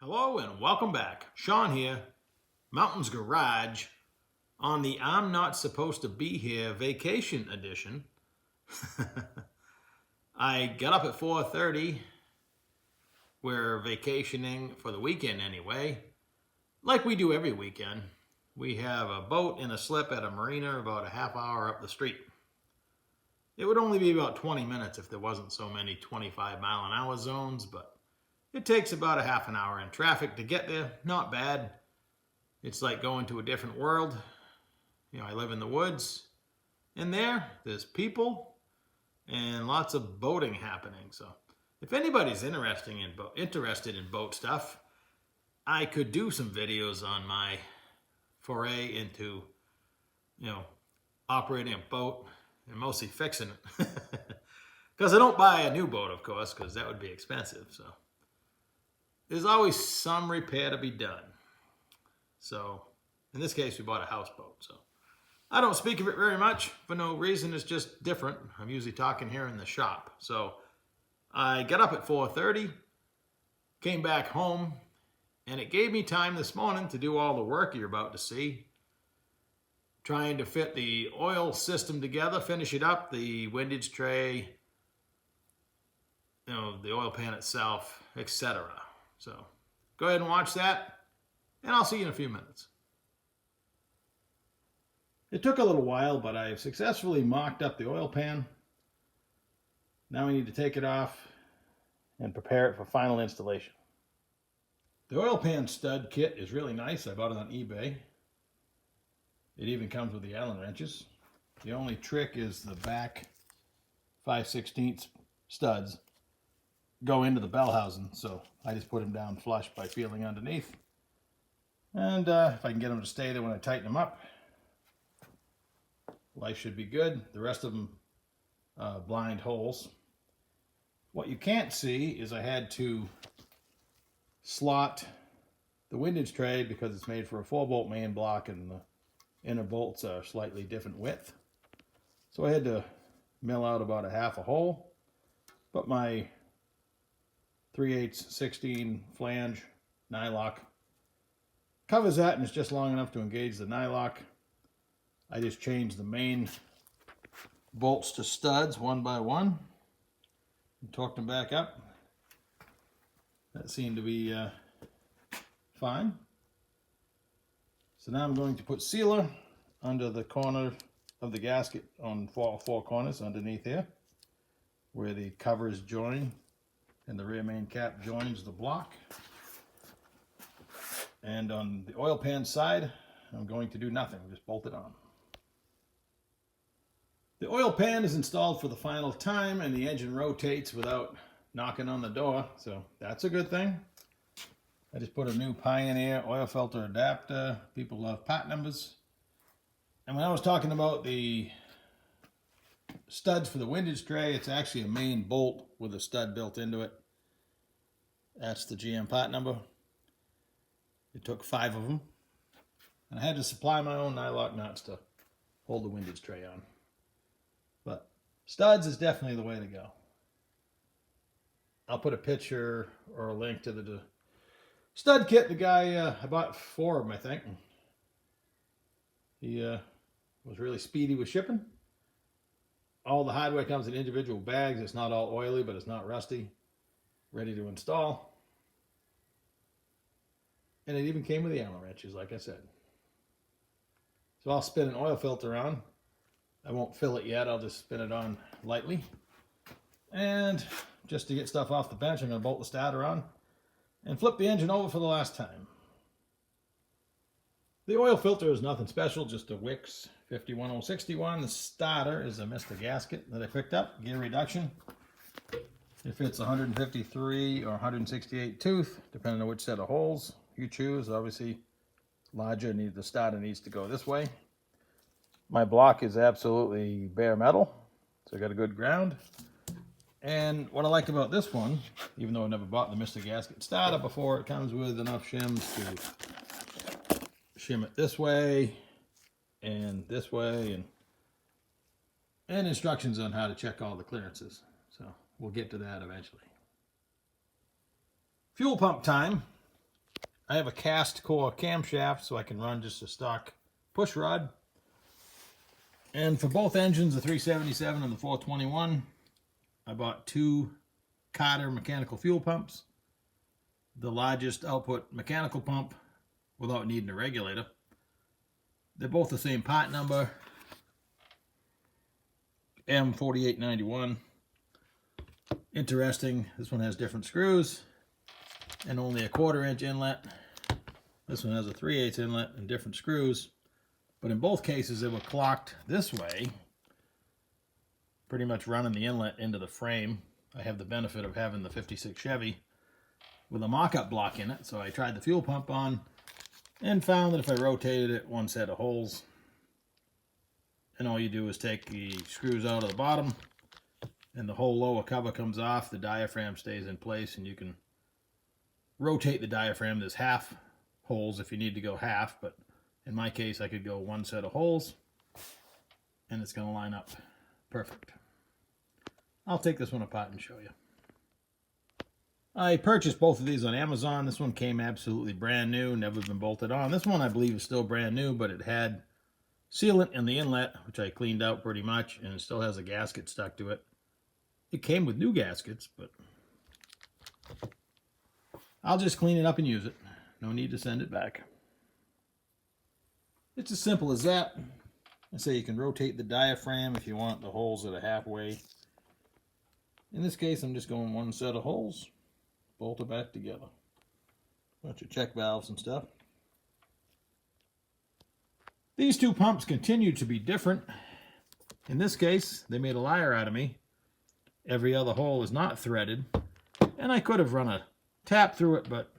Hello and welcome back. Sean here, Mountains Garage, on the I'm Not Supposed to Be Here vacation edition. I got up at 4:30. We're vacationing for the weekend anyway, like we do every weekend. We have a boat and a slip at a marina about a half hour up the street. It would only be about 20 minutes if there wasn't so many 25-mile-an-hour zones, but it takes about a half an hour in traffic to get there. Not bad. It's like going to a different world. You know, I live in the woods. And there's people and lots of boating happening. So if anybody's interested in boat stuff, I could do some videos on my foray into, operating a boat and mostly fixing it. Because I don't buy a new boat, of course, because that would be expensive. So there's always some repair to be done. So in this case, we bought a houseboat. So I don't speak of it very much for no reason. It's just different. I'm usually talking here in the shop. So I got up at 4:30, came back home, and it gave me time this morning to do all the work you're about to see. Trying to fit the oil system together, finish it up, the windage tray, the oil pan itself, etc. So go ahead and watch that, and I'll see you in a few minutes. It took a little while, but I've successfully mocked up the oil pan. Now we need to take it off and prepare it for final installation. The oil pan stud kit is really nice. I bought it on eBay. It even comes with the Allen wrenches. The only trick is the back 5/16 studs go into the bell housing, so I just put them down flush by feeling underneath. And if I can get them to stay there when I tighten them up, life should be good. The rest of them blind holes. What you can't see is I had to slot the windage tray because it's made for a 4-bolt main block and the inner bolts are slightly different width. So I had to mill out about a half a hole, but my 3/8 16 flange nylock covers that, and it's just long enough to engage the nylock. I just changed the main bolts to studs one by one and torqued them back up. That seemed to be fine. So now I'm going to put sealer under the corner of the gasket on four corners underneath here, where the covers join and the rear main cap joins the block. And on the oil pan side, I'm going to do nothing, just bolt it on. The oil pan is installed for the final time, and the engine rotates without knocking on the door, so that's a good thing. I just put a new Pioneer oil filter adapter. People love part numbers. And when I was talking about the studs for the windage tray, it's actually a main bolt with a stud built into it. That's the GM part number. It took 5 of them. And I had to supply my own nylock nuts to hold the windage tray on. But studs is definitely the way to go. I'll put a picture or a link to the stud kit. The guy, I bought 4 of them, I think. He was really speedy with shipping. All the hardware comes in individual bags. It's not all oily, but it's not rusty. Ready to install. And it even came with the Allen wrenches, like I said. So I'll spin an oil filter on. I won't fill it yet. I'll just spin it on lightly. And just to get stuff off the bench, I'm going to bolt the starter on and flip the engine over for the last time. The oil filter is nothing special, just a Wix 51061. The starter is a Mr. gasket that I picked up, gear reduction. It fits 153 or 168 tooth, depending on which set of holes you choose. Obviously, larger, the starter needs to go this way. My block is absolutely bare metal, so I got a good ground. And what I like about this one, even though I never bought the Mr. Gasket starter before, it comes with enough shims to shim it this way, and instructions on how to check all the clearances. So we'll get to that eventually. Fuel pump time. I have a cast core camshaft, so I can run just a stock push rod. And for both engines, the 377 and the 421, I bought 2 Cotter mechanical fuel pumps. The largest output mechanical pump without needing a regulator. They're both the same part number, M4891. Interesting, this one has different screws and only a 1/4 inch inlet. This one has a 3/8 inlet and different screws, but in both cases they were clocked this way, pretty much running the inlet into the frame. I have the benefit of having the 56 Chevy with a mock-up block in it, so I tried the fuel pump on and found that if I rotated it, one set of holes, and all you do is take the screws out of the bottom and the whole lower cover comes off, the diaphragm stays in place, and you can rotate the diaphragm. There's half holes if you need to go half, but in my case I could go one set of holes and it's going to line up perfect. I'll take this one apart and show you. I purchased both of these on Amazon. This one came absolutely brand new, never been bolted on. This one I believe is still brand new, but it had sealant in the inlet, which I cleaned out pretty much, and it still has a gasket stuck to it. It came with new gaskets, but I'll just clean it up and use it. No need to send it back. It's as simple as that. I say you can rotate the diaphragm if you want the holes that are halfway. In this case, I'm just going one set of holes, bolt it back together. Bunch of check valves and stuff. These 2 pumps continue to be different. In this case, they made a liar out of me. Every other hole is not threaded, and I could have run a tap through it, but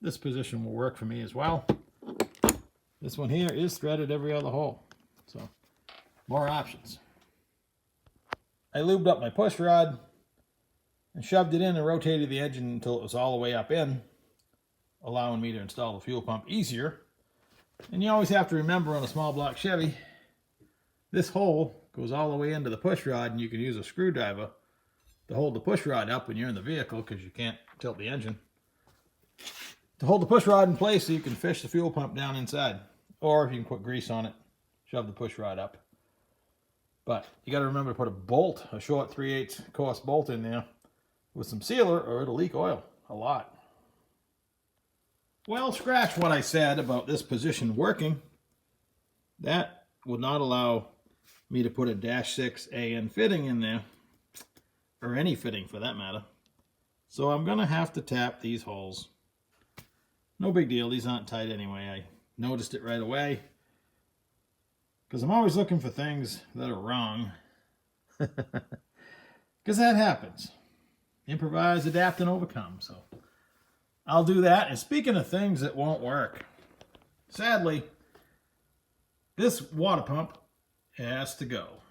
this position will work for me as well. This one here is threaded every other hole, so more options. I lubed up my push rod and shoved it in and rotated the engine until it was all the way up in, allowing me to install the fuel pump easier. And you always have to remember on a small block Chevy, this hole goes all the way into the push rod, and you can use a screwdriver to hold the push rod up when you're in the vehicle because you can't tilt the engine. To hold the push rod in place so you can fish the fuel pump down inside. Or if you can put grease on it, shove the push rod up. But you got to remember to put a bolt, a short 3/8 course bolt in there with some sealer or it'll leak oil a lot. Well, scratch what I said about this position working. That would not allow me to put a -6 AN fitting in there, or any fitting for that matter. So I'm going to have to tap these holes. No big deal, these aren't tight anyway. I noticed it right away because I'm always looking for things that are wrong. Because that happens. Improvise, adapt, and overcome. So I'll do that. And speaking of things that won't work, sadly, this water pump has to go.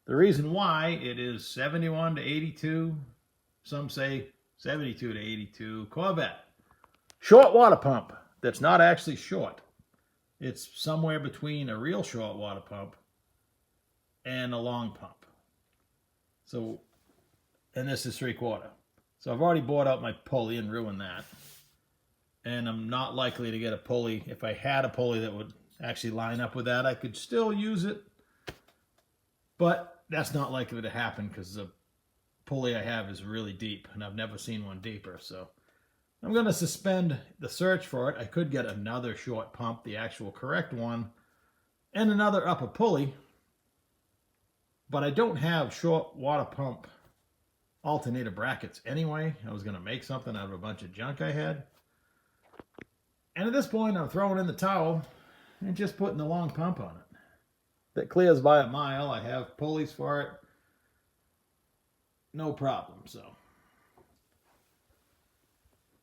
The reason why, it is 71 to 82, some say 72 to 82 Corvette. Short water pump that's not actually short. It's somewhere between a real short water pump and a long pump. So, and this is 3/4. So I've already bought out my pulley and ruined that. And I'm not likely to get a pulley. If I had a pulley that would actually line up with that, I could still use it. But that's not likely to happen because the pulley I have is really deep and I've never seen one deeper. So I'm going to suspend the search for it. I could get another short pump, the actual correct one, and another upper pulley. But I don't have short water pump alternator brackets anyway. I was going to make something out of a bunch of junk I had. And at this point, I'm throwing in the towel and just putting the long pump on it. That clears by a mile. I have pulleys for it. No problem. So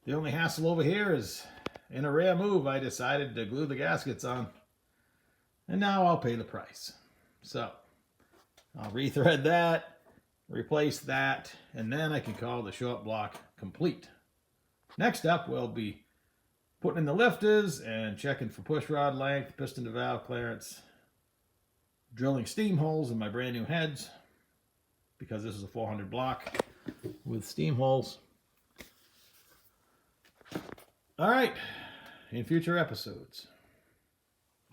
the only hassle over here is, in a rare move, I decided to glue the gaskets on. And now I'll pay the price. So I'll rethread that, replace that, and then I can call the short block complete. Next up, we'll be putting in the lifters and checking for push rod length, piston to valve clearance, drilling steam holes in my brand new heads, because this is a 400 block with steam holes. All right, in future episodes.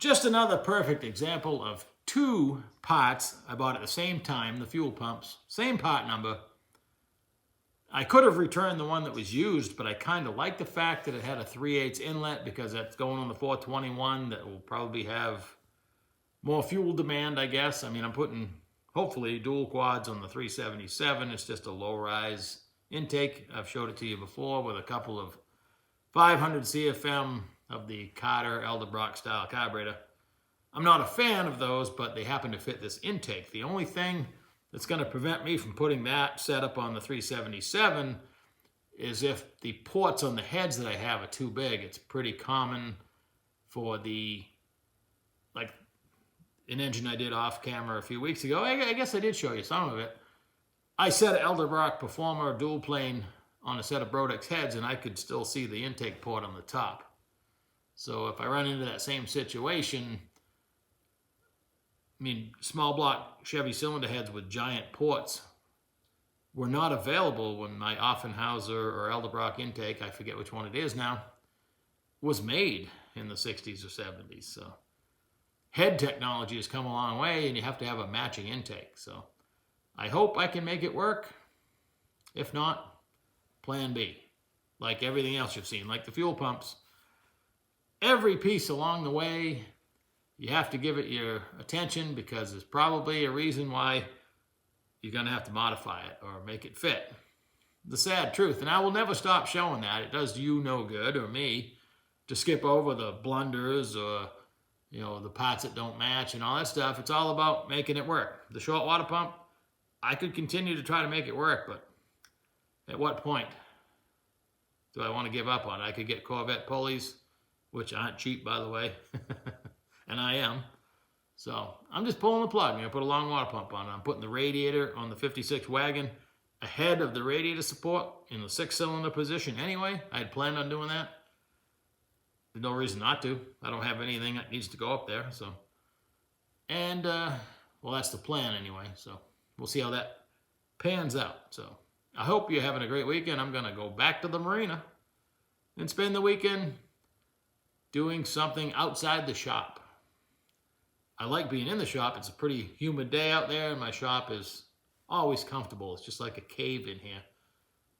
Just another perfect example of two parts I bought at the same time, the fuel pumps, same part number. I could have returned the one that was used, but I kind of like the fact that it had a 3/8 inlet because that's going on the 421 that will probably have more fuel demand, I guess. I mean, I'm putting, hopefully, dual quads on the 377. It's just a low-rise intake. I've showed it to you before with a couple of 500 CFM of the Cotter Elderbrock style carburetor. I'm not a fan of those, but they happen to fit this intake. The only thing that's going to prevent me from putting that setup on the 377 is if the ports on the heads that I have are too big. It's pretty common for the, like an engine I did off camera a few weeks ago. I guess I did show you some of it. I set an Elderbrock Performer dual plane on a set of Brodex heads, and I could still see the intake port on the top. So if I run into that same situation, I mean, small block Chevy cylinder heads with giant ports were not available when my Offenhauser or Elderbrock intake, I forget which one it is now, was made in the 60s or 70s. So head technology has come a long way, and you have to have a matching intake. So I hope I can make it work. If not, plan B. Like everything else you've seen, like the fuel pumps. Every piece along the way, you have to give it your attention because there's probably a reason why you're going to have to modify it or make it fit. The sad truth, and I will never stop showing that. It does you no good, or me, to skip over the blunders or, you know, the parts that don't match and all that stuff. It's all about making it work. The short water pump, I could continue to try to make it work, but at what point do I want to give up on it? I could get Corvette pulleys, which aren't cheap, by the way, and I am. So I'm just pulling the plug. I'm going to put a long water pump on it. I'm putting the radiator on the 56 wagon ahead of the radiator support in the 6-cylinder position anyway. I had planned on doing that. There's no reason not to. I don't have anything that needs to go up there. So, and, well, that's the plan anyway. So we'll see how that pans out. So I hope you're having a great weekend. I'm going to go back to the marina and spend the weekend doing something outside the shop. I like being in the shop. It's a pretty humid day out there, and my shop is always comfortable. It's just like a cave in here.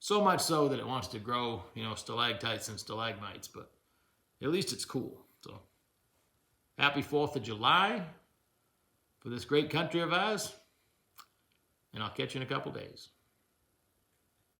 So much so that it wants to grow, you know, stalactites and stalagmites, but at least it's cool. So happy 4th of July for this great country of ours, and I'll catch you in a couple days.